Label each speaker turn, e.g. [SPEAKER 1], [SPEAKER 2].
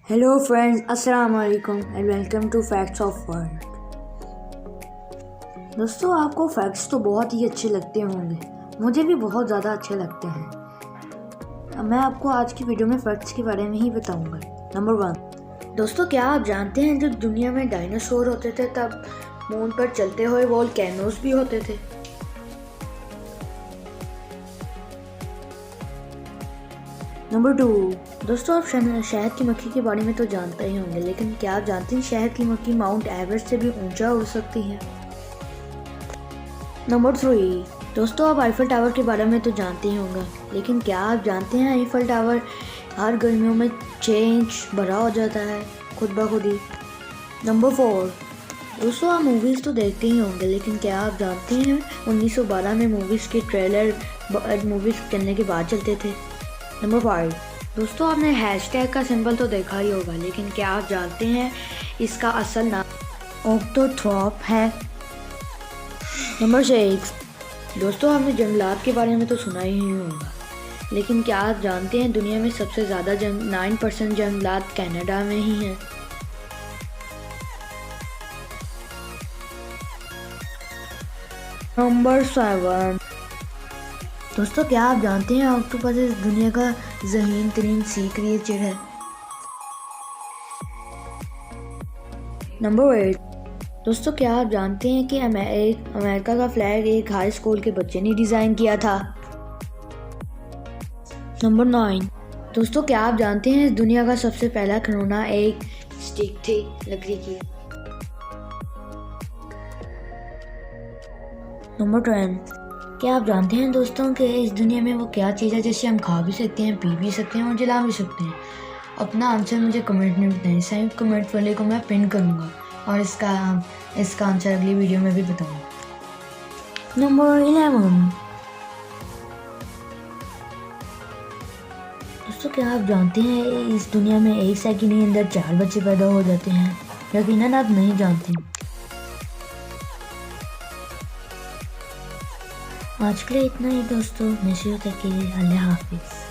[SPEAKER 1] Hello friends, Assalamu alaikum and welcome to Facts of World. दोस्तों, आपको facts तो बहुत ही अच्छे लगते होंगे, मुझे भी बहुत ज़्यादा अच्छे लगते हैं। मैं आपको आज की वीडियो में फैक्ट्स के बारे में ही बताऊंगा। नंबर 1, दोस्तों क्या आप जानते हैं जब दुनिया में डायनासोर होते थे तब मून पर चलते हुए वोल्केनोस भी होते थे। नंबर 2, दोस्तों आप शहद की मक्खी के बारे में तो जानते ही होंगे, लेकिन क्या आप जानते हैं शहद की मक्खी माउंट एवरेस्ट से भी ऊंचा उड़ सकती है। नंबर 3, दोस्तों आप आईफल टावर के बारे में तो जानते ही होंगे, लेकिन क्या आप जानते हैं आईफल टावर हर गर्मियों में 6 इंच बड़ा हो जाता है खुद ब खुद ही। नंबर 4, दोस्तों आप मूवीज़ तो देखते ही होंगे, लेकिन क्या आप जानते हैं 1912 में मूवीज़ के ट्रेलर मूवीज़ करने के बाद चलते थे। नंबर 5, दोस्तों आपने हैशटैग का सिंबल तो देखा ही होगा, लेकिन क्या आप जानते हैं इसका असल नाम ऑक्टोथ्रॉप है। नंबर 6, दोस्तों आपने जंगलात के बारे में तो सुना ही होगा, लेकिन क्या आप जानते हैं दुनिया में सबसे ज़्यादा 9% जंगलात कनाडा में ही हैं। नंबर 7, दोस्तों क्या आप जानते हैं ऑक्टोपस इस दुनिया का ज़हीन तरीन सी क्रिएचर है। नंबर 8, दोस्तों क्या आप जानते हैं कि अमेरिका का फ्लैग एक हाई स्कूल के बच्चे ने डिज़ाइन किया था। नंबर 9, दोस्तों क्या आप जानते हैं इस दुनिया का सबसे पहला खिलौना एक स्टिक थी लकड़ी की। नंबर 10, क्या आप जानते हैं दोस्तों कि इस दुनिया में वो क्या चीज़ है जिससे हम खा भी सकते हैं, पी भी सकते हैं और जला भी सकते हैं। अपना आंसर मुझे कमेंट में बताएं, सेम कमेंट वाले को मैं पिन करूँगा और इसका आंसर अगली वीडियो में भी बताऊँगा। नंबर 11, दोस्तों क्या आप जानते हैं इस दुनिया में एक सेकंड के अंदर 4 बच्चे पैदा हो जाते हैं। यकीनन आप नहीं जानते। आज के लिए इतना ही दोस्तों, नसीहत के लिए अल्लाह हाफिज़।